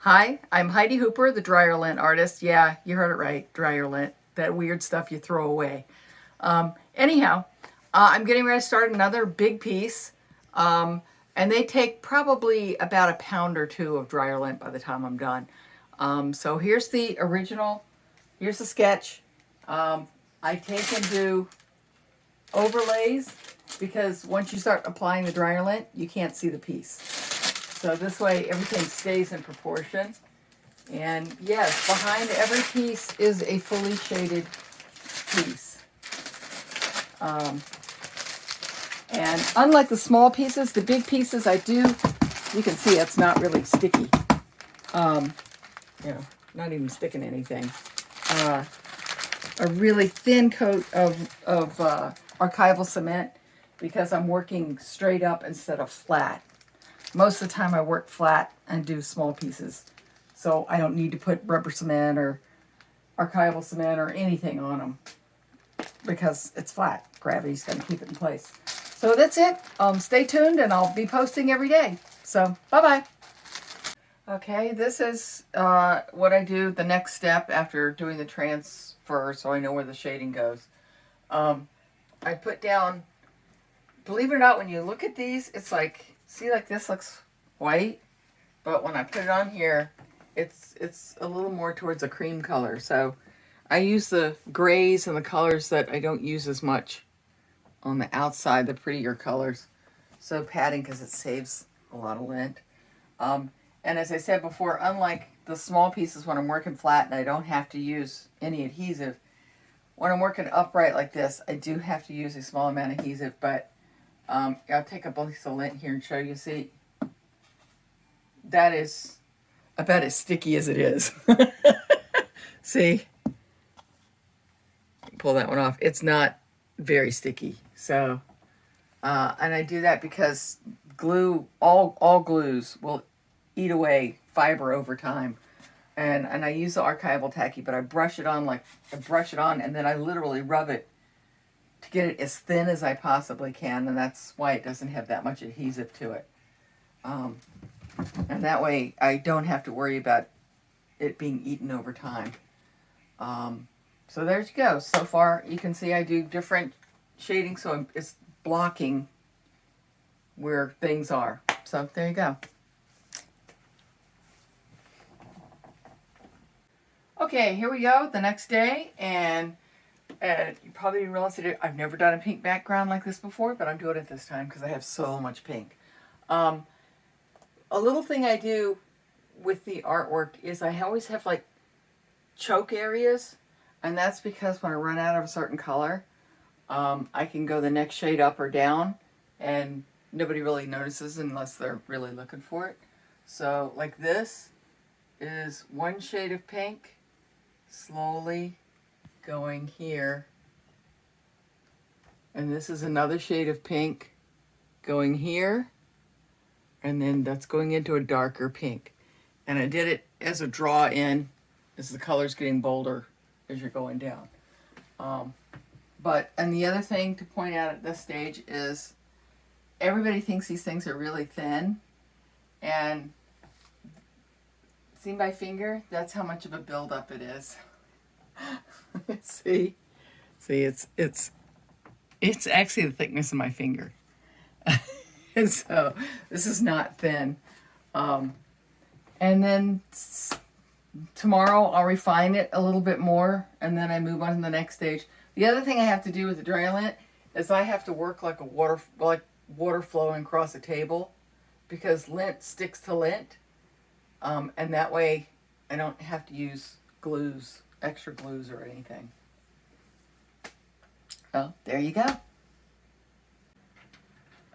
Hi, I'm Heidi Hooper, the dryer lint artist. Yeah, you heard it right, dryer lint, that weird stuff you throw away. Anyhow, I'm getting ready to start another big piece, and they take probably about a pound or two of dryer lint by the time I'm done. So here's the original, here's the sketch. I take and do overlays because once you start applying the dryer lint, you can't see the piece. So this way everything stays in proportion. And yes, behind every piece is a fully shaded piece. And unlike the small pieces, the big pieces I do, you can see it's not really sticky. Not even sticking anything. A really thin coat of archival cement because I'm working straight up instead of flat. Most of the time I work flat and do small pieces. So I don't need to put rubber cement or archival cement or anything on them because it's flat. Gravity's going to keep it in place. So that's it. Stay tuned and I'll be posting every day. So bye-bye. Okay, this is what I do the next step after doing the transfer so I know where the shading goes. I put down, believe it or not, when you look at these, it's like, see, like this looks white, but when I put it on here, it's a little more towards a cream color. So I use the grays and the colors that I don't use as much on the outside, the prettier colors. So padding because it saves a lot of lint. And as I said before, unlike the small pieces when I'm working flat and I don't have to use any adhesive, when I'm working upright like this, I do have to use a small amount of adhesive, but I'll take a piece of lint here and show you. See, that is about as sticky as it is. See? Pull that one off. It's not very sticky. So, and I do that because glue, all glues will eat away fiber over time. And I use the archival tacky, but I brush it on and then I literally rub it to get it as thin as I possibly can, and that's why it doesn't have that much adhesive to it. And that way I don't have to worry about it being eaten over time. So there you go. So far you can see I do different shading, so it's blocking where things are. So there you go. Okay, here we go, the next day, and you probably didn't realize I've never done a pink background like this before, but I'm doing it this time because I have so much pink. A little thing I do with the artwork is I always have like choke areas, and that's because when I run out of a certain color, I can go the next shade up or down, and nobody really notices unless they're really looking for it. So like this is one shade of pink, slowly going here, and this is another shade of pink going here, and then that's going into a darker pink. And I did it as a draw in as the color's getting bolder as you're going down. And the other thing to point out at this stage is everybody thinks these things are really thin, and see my finger? That's how much of a buildup it is. See, it's actually the thickness of my finger. And so this is not thin. And then tomorrow I'll refine it a little bit more, and then I move on to the next stage. The other thing I have to do with the dry lint is I have to work like water flowing across a table, because lint sticks to lint. And that way I don't have to use extra glues or anything. Oh, there you go.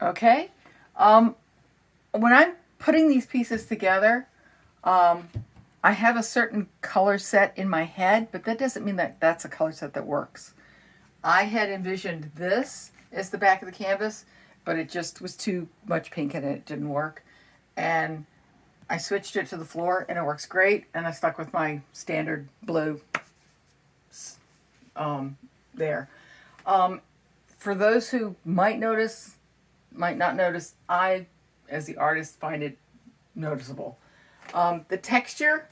Okay. When I'm putting these pieces together, I have a certain color set in my head, but that doesn't mean that that's a color set that works. I had envisioned this as the back of the canvas, but it just was too much pink and it didn't work. And I switched it to the floor and it works great, and I stuck with my standard blue there. For those who might not notice, I, as the artist, find it noticeable. The texture,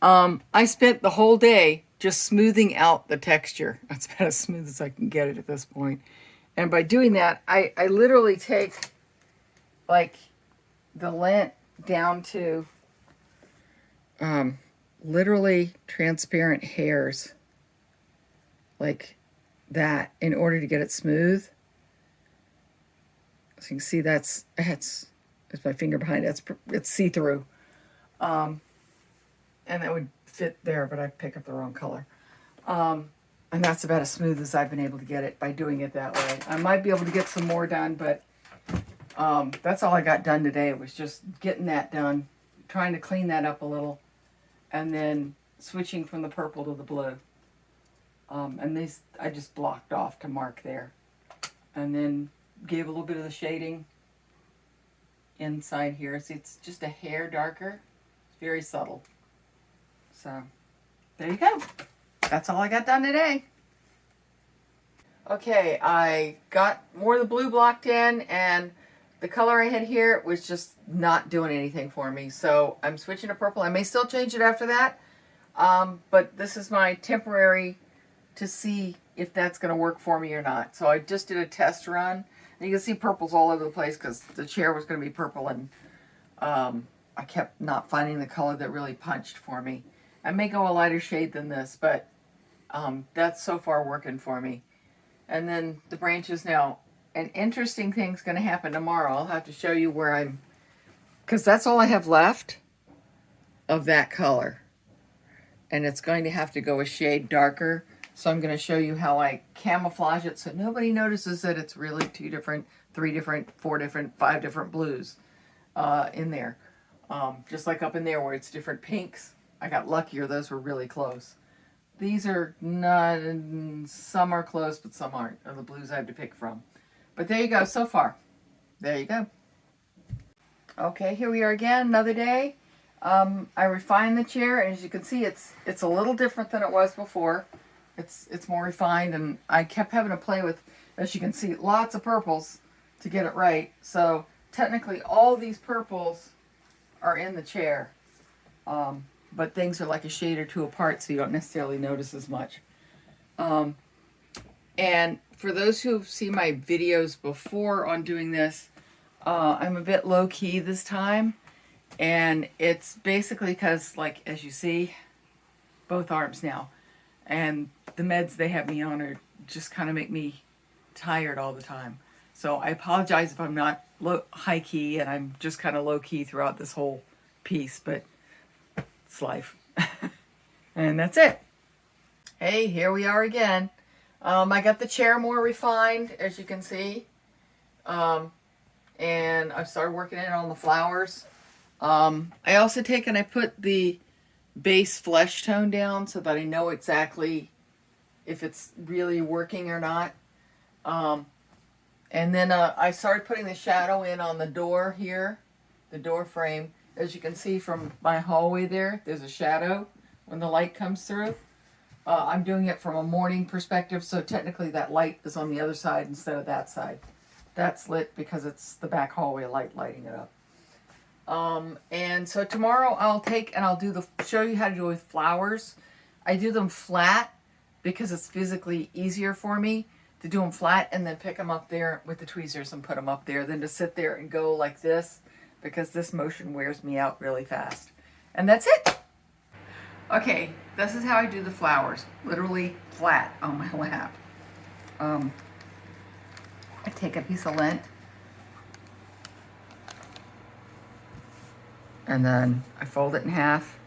I spent the whole day just smoothing out the texture. That's about as smooth as I can get it at this point. And by doing that, I literally take like the lint down to literally transparent hairs like that in order to get it smooth. So you can see that's my finger behind it. It's see-through. And that would fit there, but I pick up the wrong color. And that's about as smooth as I've been able to get it by doing it that way. I might be able to get some more done, but that's all I got done today, was just getting that done, trying to clean that up a little, and then switching from the purple to the blue. And these I just blocked off to mark there. And then gave a little bit of the shading inside here. See, it's just a hair darker. It's very subtle. So, there you go. That's all I got done today. Okay, I got more of the blue blocked in, and the color I had here was just not doing anything for me. So I'm switching to purple. I may still change it after that, but this is my temporary to see if that's going to work for me or not. So I just did a test run. And you can see purples all over the place because the chair was going to be purple, and I kept not finding the color that really punched for me. I may go a lighter shade than this, but that's so far working for me. And then the branches now. An interesting thing's going to happen tomorrow. I'll have to show you where I'm, because that's all I have left of that color. And it's going to have to go a shade darker. So I'm going to show you how I camouflage it so nobody notices that it's really 2 different, 3 different, 4 different, 5 different blues in there. Just like up in there where it's different pinks. I got luckier. Those were really close. These are not, some are close, but some aren't, are the blues I have to pick from. But there you go, so far. There you go. Okay, here we are again, another day. I refined the chair, and as you can see, it's a little different than it was before. It's more refined, and I kept having to play with, as you can see, lots of purples to get it right. So technically, all these purples are in the chair, but things are like a shade or 2 apart, so you don't necessarily notice as much. And for those who've seen my videos before on doing this, I'm a bit low-key this time. And it's basically because, like, as you see, both arms now. And the meds they have me on are just kind of make me tired all the time. So I apologize if I'm not high-key and I'm just kind of low-key throughout this whole piece. But it's life. And that's it. Hey, here we are again. I got the chair more refined, as you can see. And I've started working in on the flowers. I also I put the base flesh tone down so that I know exactly if it's really working or not. And then I started putting the shadow in on the door here, the door frame. As you can see from my hallway there's a shadow when the light comes through. I'm doing it from a morning perspective, so technically that light is on the other side instead of that side. That's lit because it's the back hallway light lighting it up. And so tomorrow I'll show you how to do with flowers. I do them flat because it's physically easier for me to do them flat and then pick them up there with the tweezers and put them up there than to sit there and go like this, because this motion wears me out really fast. And that's it. Okay, this is how I do the flowers, literally flat on my lap. I take a piece of lint, and then I fold it in half,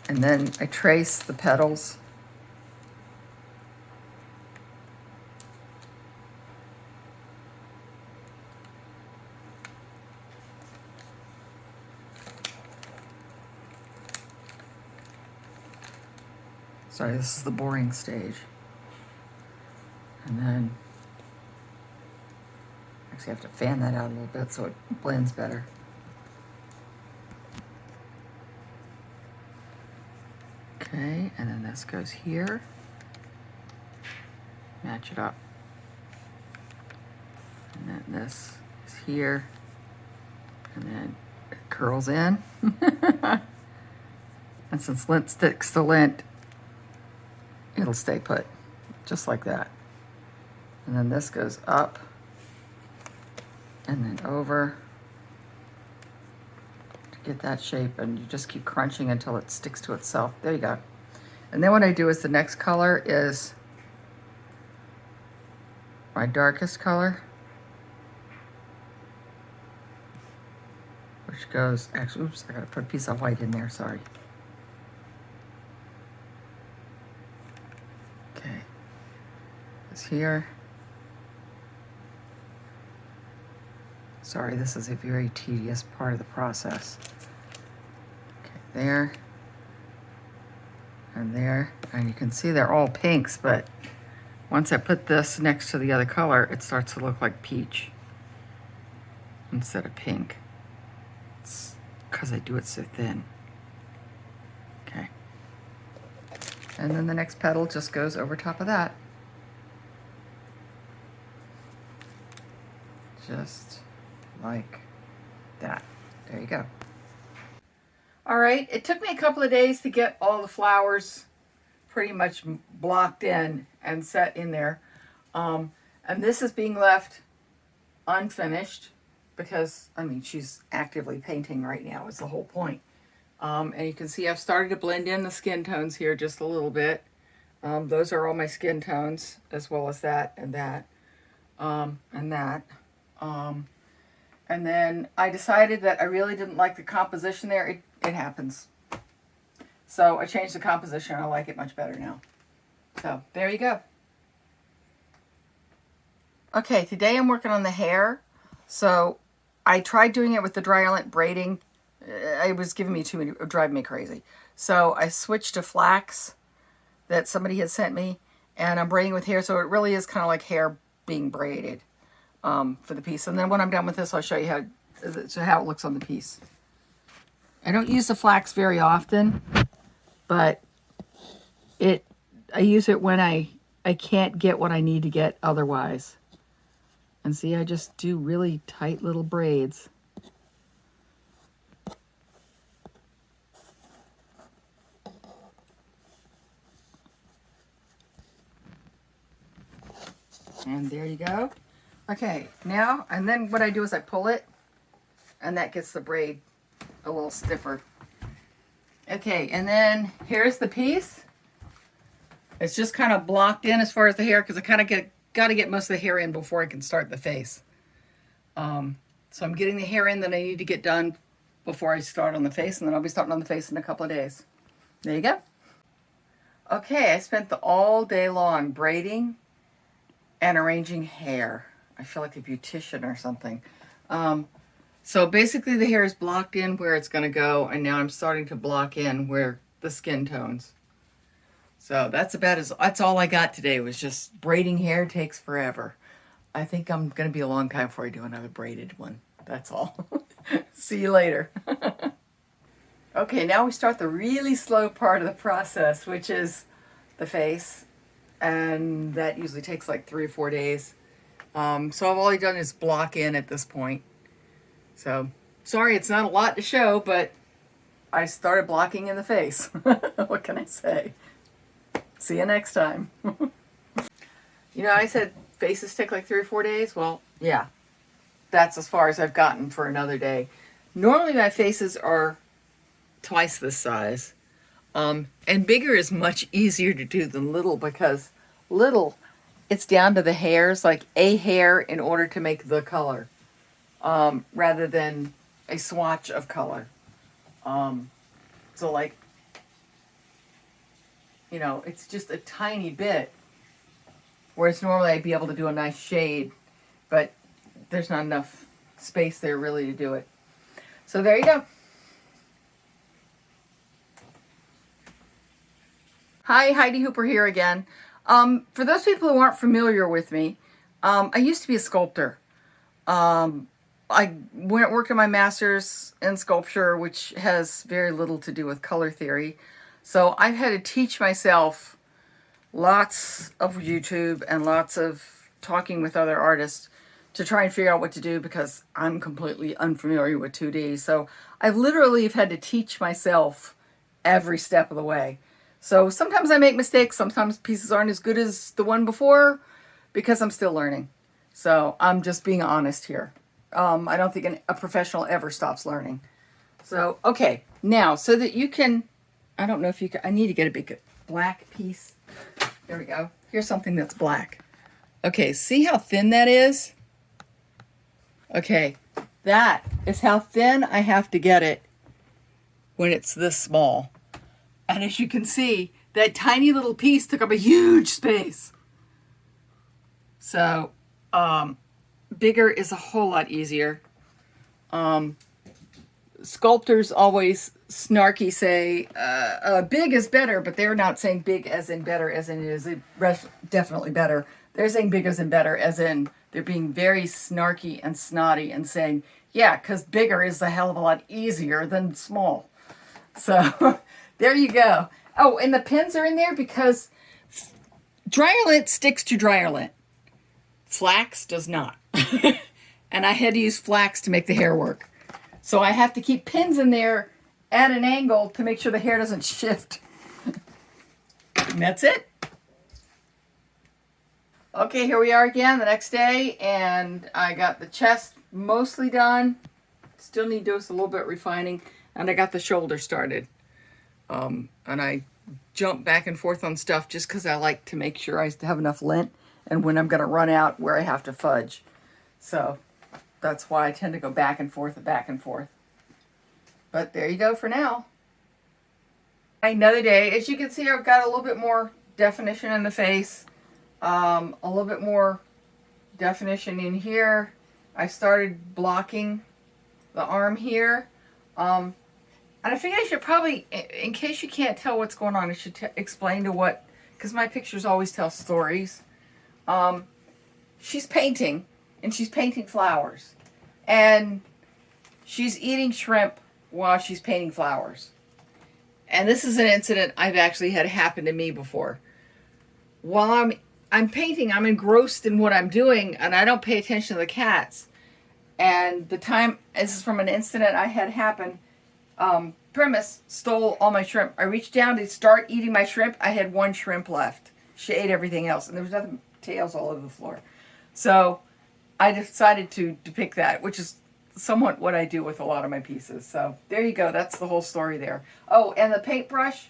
and then I trace the petals. Sorry, this is the boring stage. And then, actually I have to fan that out a little bit so it blends better. Okay, and then this goes here. Match it up. And then this is here. And then it curls in. And since lint sticks to lint, it'll stay put, just like that. And then this goes up and then over to get that shape, and you just keep crunching until it sticks to itself. There you go. And then what I do is the next color is my darkest color, which goes, actually, oops, I gotta put a piece of white in there, sorry. Okay, it's here. Sorry, this is a very tedious part of the process. Okay, there. And there. And you can see they're all pinks, but once I put this next to the other color, it starts to look like peach instead of pink. It's because I do it so thin. Okay. And then the next petal just goes over top of that. Just like that. There you go. All right, it took me a couple of days to get all the flowers pretty much blocked in and set in there. And this is being left unfinished because, I mean, she's actively painting right now is the whole point. And you can see I've started to blend in the skin tones here just a little bit. Those are all my skin tones, as well as that and that and that. And then I decided that I really didn't like the composition there. It happens. So I changed the composition. I like it much better now. So there you go. Okay, today I'm working on the hair. So I tried doing it with the dry lint braiding. It was giving me too many, driving me crazy. So I switched to flax that somebody had sent me, and I'm braiding with hair. So it really is kind of like hair being braided. For the piece. And then when I'm done with this, I'll show you how it looks on the piece. I don't use the flax very often, but I use it when I can't get what I need to get otherwise. And see, I just do really tight little braids. And there you go. Okay, now, and then what I do is I pull it, and that gets the braid a little stiffer. Okay, and then here's the piece. It's just kind of blocked in as far as the hair, because I kind of got to get most of the hair in before I can start the face. So I'm getting the hair in that I need to get done before I start on the face, and then I'll be starting on the face in a couple of days. There you go. Okay, I spent all day long braiding and arranging hair. I feel like a beautician or something. So basically the hair is blocked in where it's going to go, and now I'm starting to block in where the skin tones. So that's all I got today, was just braiding hair. Takes forever. I think I'm going to be a long time before I do another braided one. That's all. See you later. Okay, now we start the really slow part of the process, which is the face. And that usually takes like 3 or 4 days. So I've only done is block in at this point. So, sorry, it's not a lot to show, but I started blocking in the face. What can I say? See you next time. You know, I said faces take like 3 or 4 days. Well, yeah, that's as far as I've gotten for another day. Normally my faces are twice this size. And bigger is much easier to do than little, because little, it's down to the hairs, like a hair in order to make the color, rather than a swatch of color. So like, you know, it's just a tiny bit, whereas normally I'd be able to do a nice shade, but there's not enough space there really to do it. So there you go. Hi, Heidi Hooper here again. For those people who aren't familiar with me, I used to be a sculptor. I worked on my master's in sculpture, which has very little to do with color theory. So I've had to teach myself lots of YouTube and lots of talking with other artists to try and figure out what to do because I'm completely unfamiliar with 2D. So I literally have had to teach myself every step of the way. So sometimes I make mistakes. Sometimes pieces aren't as good as the one before because I'm still learning. So I'm just being honest here. I don't think a professional ever stops learning. So, okay. Now, so that you can, I don't know if you can, I need to get a big black piece. There we go. Here's something that's black. Okay, see how thin that is? Okay, that is how thin I have to get it when it's this small. And as you can see, that tiny little piece took up a huge space. So, bigger is a whole lot easier. Sculptors always snarky say, big is better, but they're not saying big as in better as in it is definitely better. They're saying big as in better as in they're being very snarky and snotty and saying, yeah, because bigger is a hell of a lot easier than small. So there you go. Oh, and the pins are in there because dryer lint sticks to dryer lint. Flax does not. And I had to use flax to make the hair work. So I have to keep pins in there at an angle to make sure the hair doesn't shift. And that's it. Okay, here we are again the next day, and I got the chest mostly done. Still need to do a little bit refining, and I got the shoulder started. And I jump back and forth on stuff just because I like to make sure I have enough lint, and when I'm going to run out where I have to fudge. So that's why I tend to go back and forth and back and forth. But there you go for now. Another day. As you can see, I've got a little bit more definition in the face. A little bit more definition in here. I started blocking the arm here. And I figured I should probably, in case you can't tell what's going on, I should explain to what, because my pictures always tell stories. She's painting, and she's painting flowers. And she's eating shrimp while she's painting flowers. And this is an incident I've actually had happen to me before. While I'm painting, I'm engrossed in what I'm doing, and I don't pay attention to the cats. And this is from an incident I had happen. Primus stole all my shrimp. I reached down to start eating my shrimp. I had one shrimp left. She ate everything else, and there was nothing, tails all over the floor. So I decided to depict that, which is somewhat what I do with a lot of my pieces. So there you go. That's the whole story there. Oh, and the paintbrush,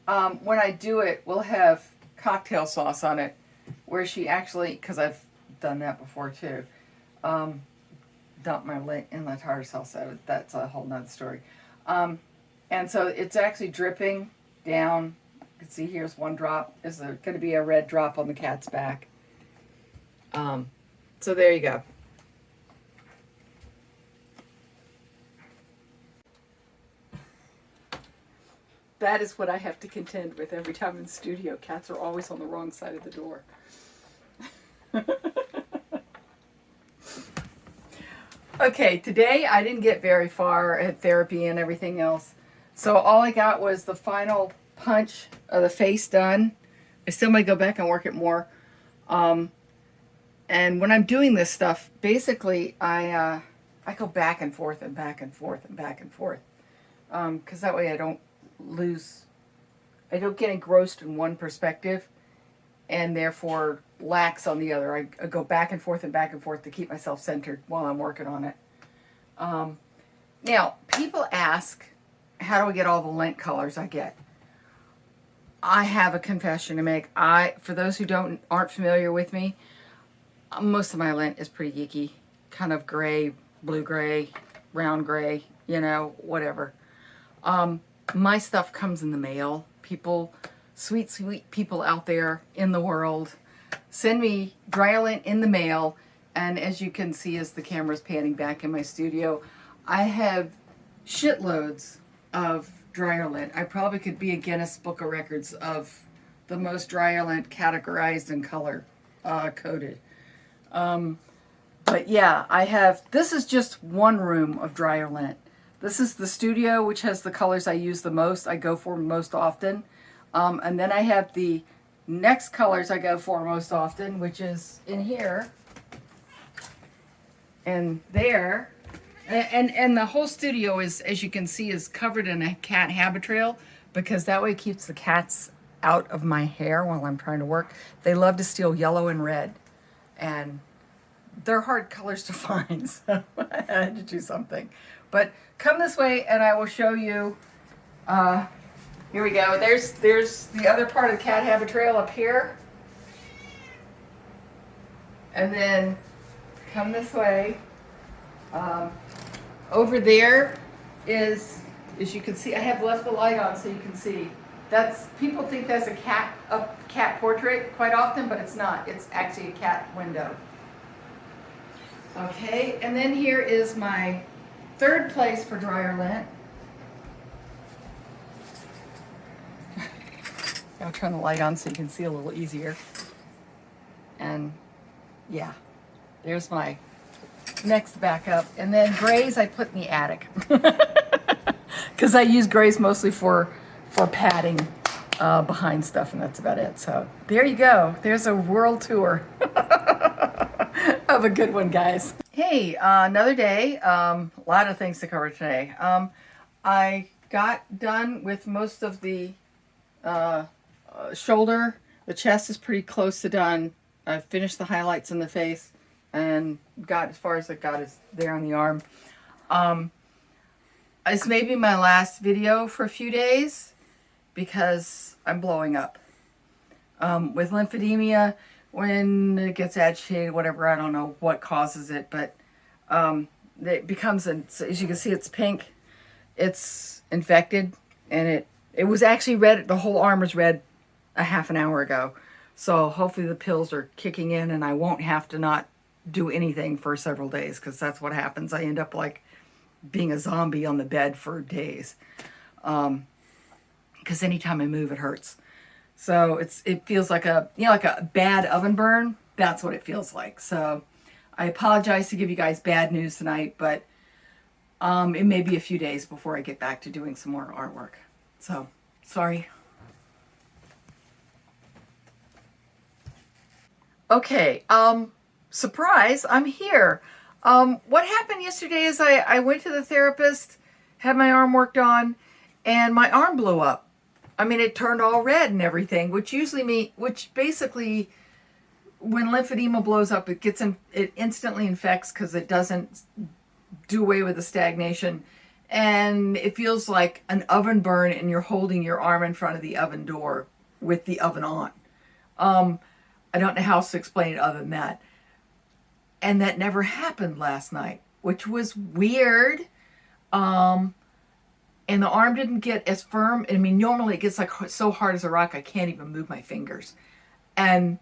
when I do it, will have cocktail sauce on it, where she actually, because I've done that before too, dumped my lint in the tartar sauce. So that's a whole nother story. And so it's actually dripping down. You can see here's one drop. There's going to be a red drop on the cat's back. So there you go. That is what I have to contend with every time in the studio. Cats are always on the wrong side of the door. Okay, today I didn't get very far at therapy and everything else. So all I got was the final punch of the face done. I still might go back and work it more. And when I'm doing this stuff, basically I go back and forth and back and forth and back and forth. Because that way I don't get engrossed in one perspective and therefore lax on the other. I go back and forth to keep myself centered while I'm working on it. Now, people ask, how do I get all the lint colors I get? I have a confession to make. For those who aren't familiar with me, most of my lint is pretty geeky, kind of gray, blue-gray, brown gray, whatever. My stuff comes in the mail. People, sweet people out there in the world, send me dryer lint in the mail. And as you can see, as the camera's panning back in my studio, I have shitloads of dryer lint. I probably could be a Guinness Book of Records of the most dryer lint categorized and color coded. But yeah, this is just one room of dryer lint. This is the studio, which has the colors I use the most, I go for most often. And then I have the next colors I go for most often, which is in here. And there, and the whole studio is, as you can see, is covered in a cat habit trail, because that way it keeps the cats out of my hair while I'm trying to work. They love to steal yellow and red, and they're hard colors to find, so I had to do something. But come this way and I will show you. Here we go. There's the other part of the cat habit trail up here. And then come this way. Over there is, as you can see, I have left the light on so you can see. That's, people think that's a cat portrait quite often, but it's not. It's actually a cat window. Okay, and then here is my third place for dryer lint. I'll turn the light on so you can see a little easier. And yeah, there's my next backup. And then grays I put in the attic. Because I use grays mostly for padding behind stuff, and that's about it. So there you go. There's a world tour of a good one, guys. Hey, another day. A lot of things to cover today. I got done with most of the shoulder. The chest is pretty close to done. I finished the highlights in the face and got as far as I got is there on the arm. This may be my last video for a few days because I'm blowing up. With lymphedema, when it gets agitated, whatever, I don't know what causes it, but it becomes, as you can see, it's pink. It's infected, and it was actually red. The whole arm was red a half an hour ago. So hopefully the pills are kicking in and I won't have to not do anything for several days, because that's what happens. I end up like being a zombie on the bed for days. Because anytime I move, it hurts. So it feels like like a bad oven burn. That's what it feels like. So I apologize to give you guys bad news tonight, but it may be a few days before I get back to doing some more artwork. So sorry. Okay, surprise, I'm here. What happened yesterday is I went to the therapist, had my arm worked on, and my arm blew up. I mean, it turned all red and everything, which basically, when lymphedema blows up, it instantly infects because it doesn't do away with the stagnation. And it feels like an oven burn, and you're holding your arm in front of the oven door with the oven on. I don't know how else to explain it other than that. And that never happened last night, which was weird. And the arm didn't get as firm. I mean, normally it gets like so hard as a rock, I can't even move my fingers. And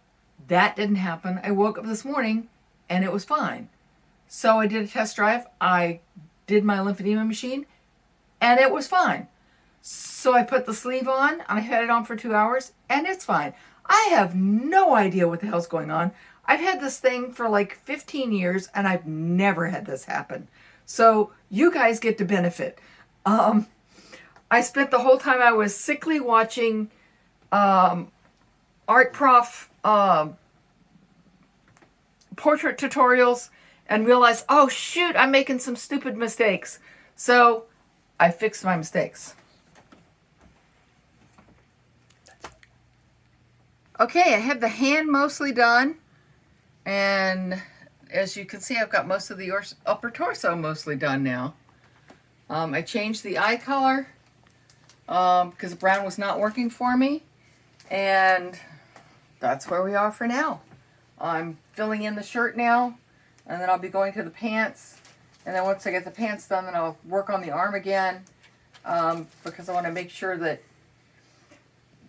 that didn't happen. I woke up this morning and it was fine. So I did a test drive. I did my lymphedema machine and it was fine. So I put the sleeve on and I had it on for 2 hours and it's fine. I have no idea what the hell's going on. I've had this thing for like 15 years and I've never had this happen. So you guys get to benefit. I spent the whole time I was sickly watching art prof portrait tutorials and realized, oh shoot, I'm making some stupid mistakes. So I fixed my mistakes. Okay, I have the hand mostly done, and as you can see, I've got most of the upper torso mostly done now. I changed the eye color because brown was not working for me, and that's where we are for now. I'm filling in the shirt now, and then I'll be going to the pants, and then once I get the pants done, then I'll work on the arm again because I want to make sure that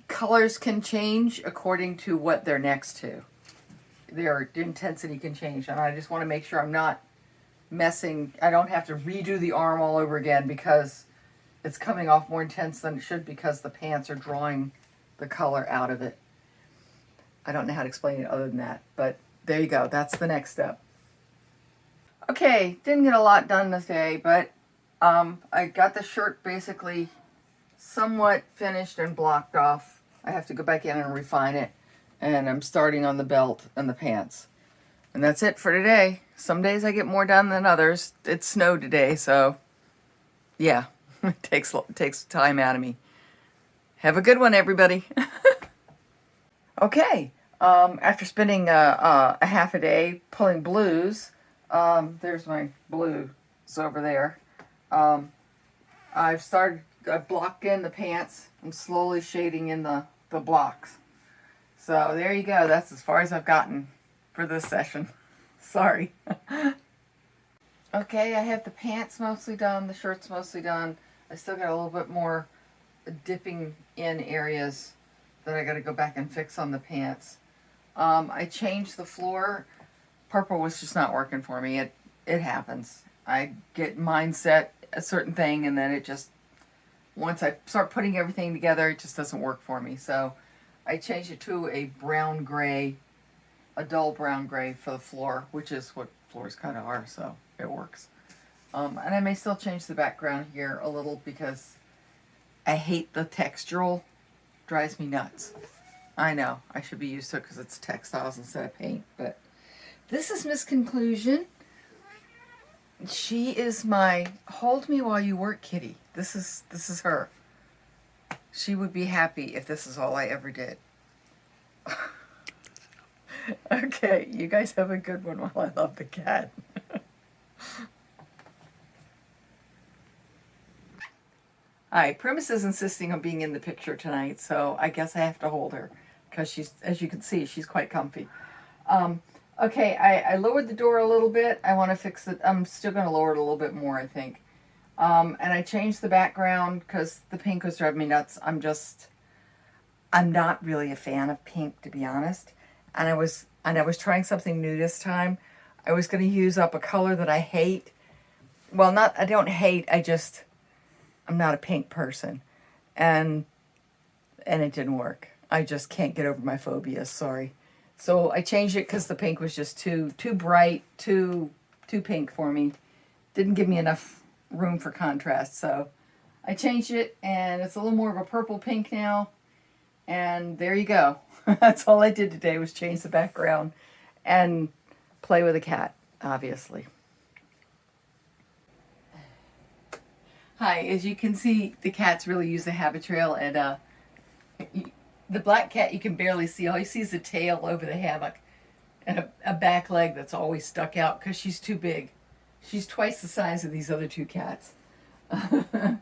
colors can change according to what they're next to. Their intensity can change, and I just want to make sure I'm not messing. I don't have to redo the arm all over again because it's coming off more intense than it should because the pants are drawing the color out of it. I don't know how to explain it other than that, but there you go. That's the next step. Okay, didn't get a lot done this day, but I got the shirt basically somewhat finished and blocked off. I have to go back in and refine it, and I'm starting on the belt and the pants. And that's it for today. Some days I get more done than others. It snowed today, so yeah, it takes time out of me. Have a good one, everybody. Okay, after spending a half a day pulling blues, there's my blues over there. I blocked in the pants. I'm slowly shading in the blocks. So there you go. That's as far as I've gotten for this session. Sorry. Okay, I have the pants mostly done, the shirts mostly done. I still got a little bit more dipping in areas that I got to go back and fix on the pants. I changed the floor. Purple was just not working for me. It happens. I get mindset a certain thing, and then it just, once I start putting everything together, it just doesn't work for me. So I changed it to a brown gray, a dull brown gray for the floor, which is what floors kind of are, so it works. And I may still change the background here a little because I hate the textural. Drives me nuts. I know, I should be used to it because it's textiles instead of paint, but this is Miss Conclusion. She is my hold me while you work kitty. This is her. She would be happy if this is all I ever did. Okay, you guys have a good one while I love the cat. Alright, Primus is insisting on being in the picture tonight, so I guess I have to hold her because she's, as you can see, she's quite comfy. Okay, I lowered the door a little bit. I want to fix it. I'm still going to lower it a little bit more, I think. And I changed the background because the pink was driving me nuts. I'm not really a fan of pink, to be honest. And I was trying something new this time. I was going to use up a color that I hate. Well, I don't hate, I'm not a pink person. And it didn't work. I just can't get over my phobias, sorry. So I changed it because the pink was just too bright, too pink for me. Didn't give me enough room for contrast. So I changed it, and it's a little more of a purple pink now. And there you go. That's all I did today was change the background and play with a cat, obviously. Hi, as you can see, the cats really use the habit trail, and the black cat you can barely see. All you see is the tail over the hammock and a back leg that's always stuck out because she's too big. She's twice the size of these other two cats. I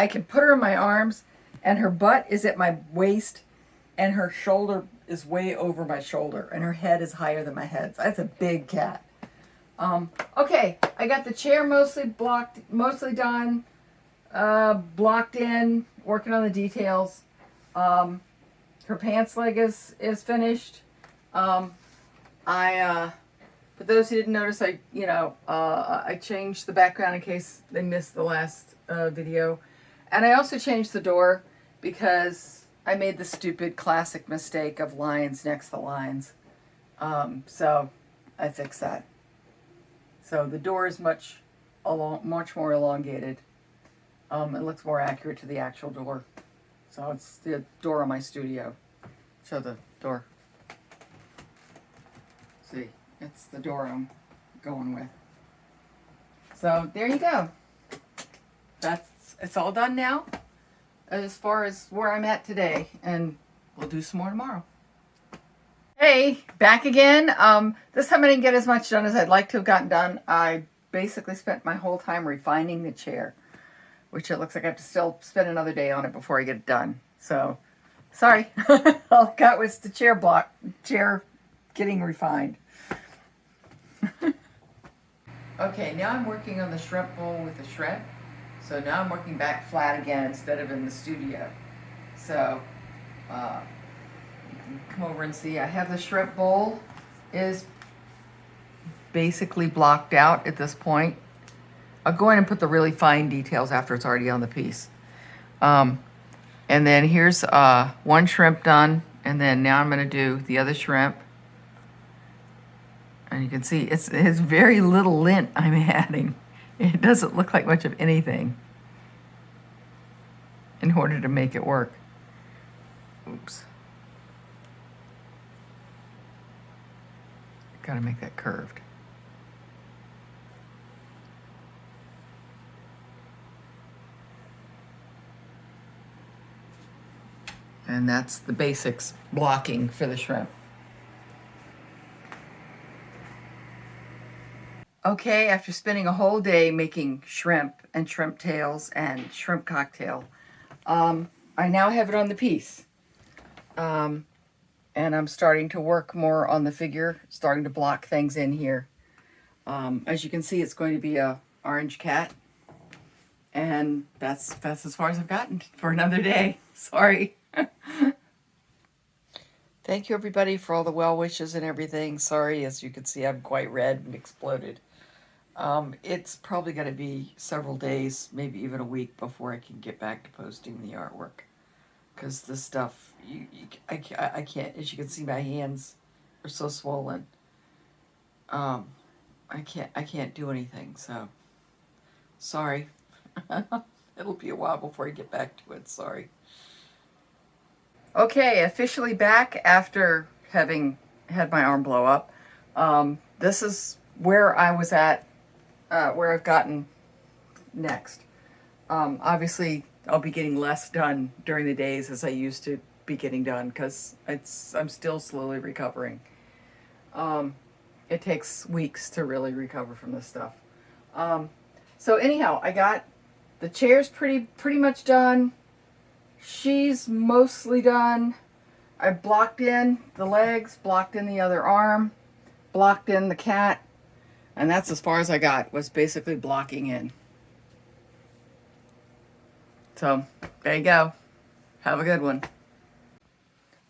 can put her in my arms, and her butt is at my waist, and her shoulder is way over my shoulder, and her head is higher than my head. So that's a big cat. Okay, I got the chair mostly done, blocked in, working on the details. Her pants leg is finished. For those who didn't notice, I changed the background in case they missed the last video. And I also changed the door because I made the stupid classic mistake of lines next to lines. So I fixed that. So the door is much more elongated. It looks more accurate to the actual door. So it's the door of my studio. Show the door. See, it's the door I'm going with. So there you go. It's all done now as far as where I'm at today, and we'll do some more tomorrow. Hey, back again. This time I didn't get as much done as I'd like to have gotten done. I basically spent my whole time refining the chair, which it looks like I have to still spend another day on it before I get it done. So, sorry. All I got was the chair getting refined. Okay, now I'm working on the shrimp bowl with the shrimp. So now I'm working back flat again instead of in the studio. So, you can come over and see. I have the shrimp bowl is basically blocked out at this point. I'll go in and put the really fine details after it's already on the piece. And then here's one shrimp done, and then now I'm going to do the other shrimp. And you can see it's very little lint I'm adding. It doesn't look like much of anything in order to make it work. Oops. Gotta make that curved. And that's the basics blocking for the shrimp. Okay, after spending a whole day making shrimp and shrimp tails and shrimp cocktail, I now have it on the piece. And I'm starting to work more on the figure, starting to block things in here. As you can see, it's going to be a orange cat. And that's as far as I've gotten for another day. Sorry. Thank you, everybody, for all the well wishes and everything. Sorry, as you can see, I'm quite red and exploded. It's probably going to be several days, maybe even a week, before I can get back to posting the artwork. Because this stuff, I can't. As you can see, my hands are so swollen. I can't do anything. So, sorry. It'll be a while before I get back to it. Sorry. Okay, officially back after having had my arm blow up. This is where I was at, where I've gotten next. Obviously, I'll be getting less done during the days as I used to be getting done because I'm still slowly recovering. It takes weeks to really recover from this stuff. So anyhow, I got the chair's pretty much done. She's mostly done. I blocked in the legs, blocked in the other arm, blocked in the cat, and that's as far as I got, was basically blocking in. So, there you go. Have a good one.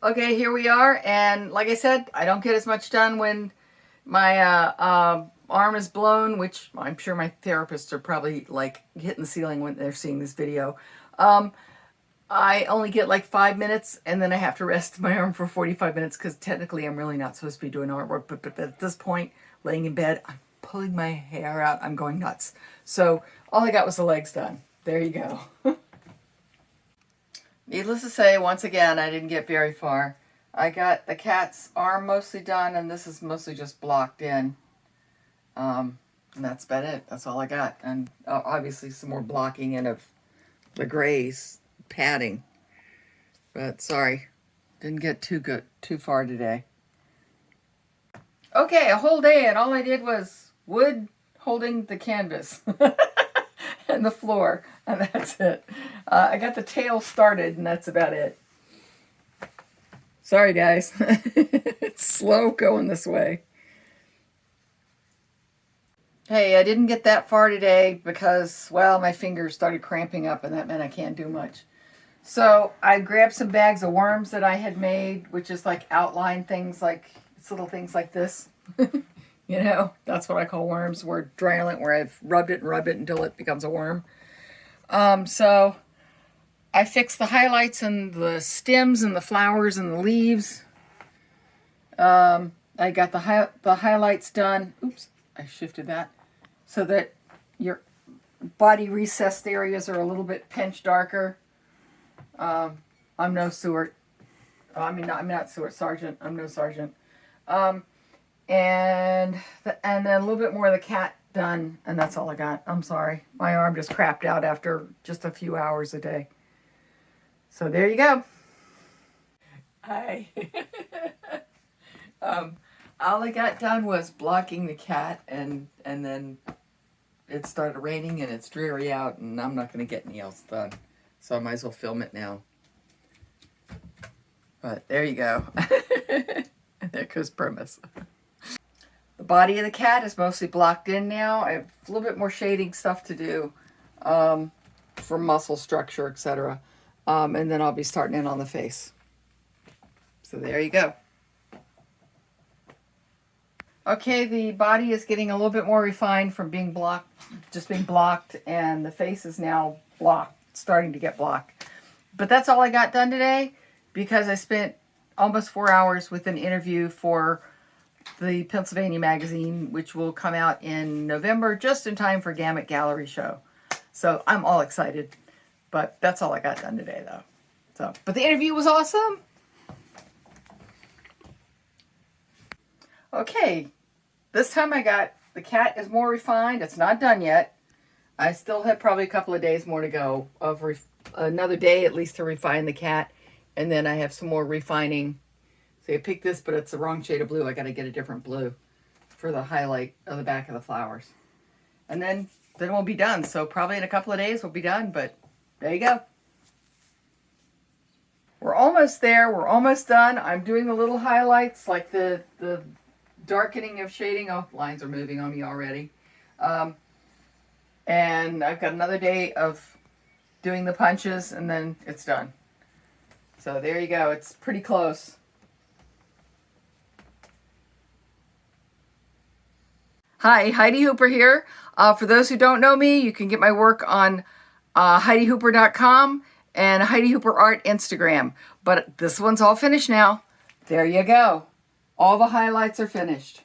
Okay, here we are, and like I said, I don't get as much done when my arm is blown, which I'm sure my therapists are probably like hitting the ceiling when they're seeing this video. I only get like 5 minutes, and then I have to rest my arm for 45 minutes because technically I'm really not supposed to be doing artwork. But at this point, laying in bed, I'm pulling my hair out. I'm going nuts. So all I got was the legs done. There you go. Needless to say, once again, I didn't get very far. I got the cat's arm mostly done, and this is mostly just blocked in. And that's about it. That's all I got. And obviously some more blocking in of the grays. Padding, but sorry, didn't get too far today. Okay, a whole day, and all I did was wood holding the canvas and the floor, and that's it. I got the tail started, and that's about it. Sorry, guys. It's slow going this way. Hey, I didn't get that far today because, well, my fingers started cramping up, and that meant I can't do much. So I grabbed some bags of worms that I had made, which is like outline things, like it's little things like this. You know, that's what I call worms. Where drying, where I've rubbed it until it becomes a worm. So I fixed the highlights and the stems and the flowers and the leaves. I got the highlights done. Oops, I shifted that so that your body recessed areas are a little bit pinch darker. I'm no Stewart. I'm not Stewart Sargent. I'm no Sargent. And then a little bit more of the cat done, and that's all I got. I'm sorry. My arm just crapped out after just a few hours a day. So there you go. Hi. All I got done was blocking the cat, and then it started raining, and it's dreary out, and I'm not going to get anything else done. So I might as well film it now. But there you go. And there goes premise. The body of the cat is mostly blocked in now. I have a little bit more shading stuff to do for muscle structure, etc. And then I'll be starting in on the face. So there you go. Okay, the body is getting a little bit more refined from being blocked, just being blocked, and the face is now blocked, starting to get blocked. But that's all I got done today because I spent almost 4 hours with an interview for the Pennsylvania magazine, which will come out in November, just in time for Gamut Gallery show. So I'm all excited, but that's all I got done today, though. So, but the interview was awesome. Okay, this time I got the cat is more refined. It's not done yet. I still have probably a couple of days more to go of another day at least to refine the cat, And then I have some more refining. See, I picked this, but it's the wrong shade of blue. I got to get a different blue for the highlight of the back of the flowers. And then we'll be done. So probably in a couple of days we'll be done, but there you go. We're almost there. We're almost done. I'm doing the little highlights, like the darkening of shading. Oh, lines are moving on me already. And I've got another day of doing the punches, and then it's done. So there you go. It's pretty close. Hi, Heidi Hooper here. For those who don't know me, you can get my work on HeidiHooper.com and Heidi Hooper Art Instagram. But this one's all finished now. There you go. All the highlights are finished.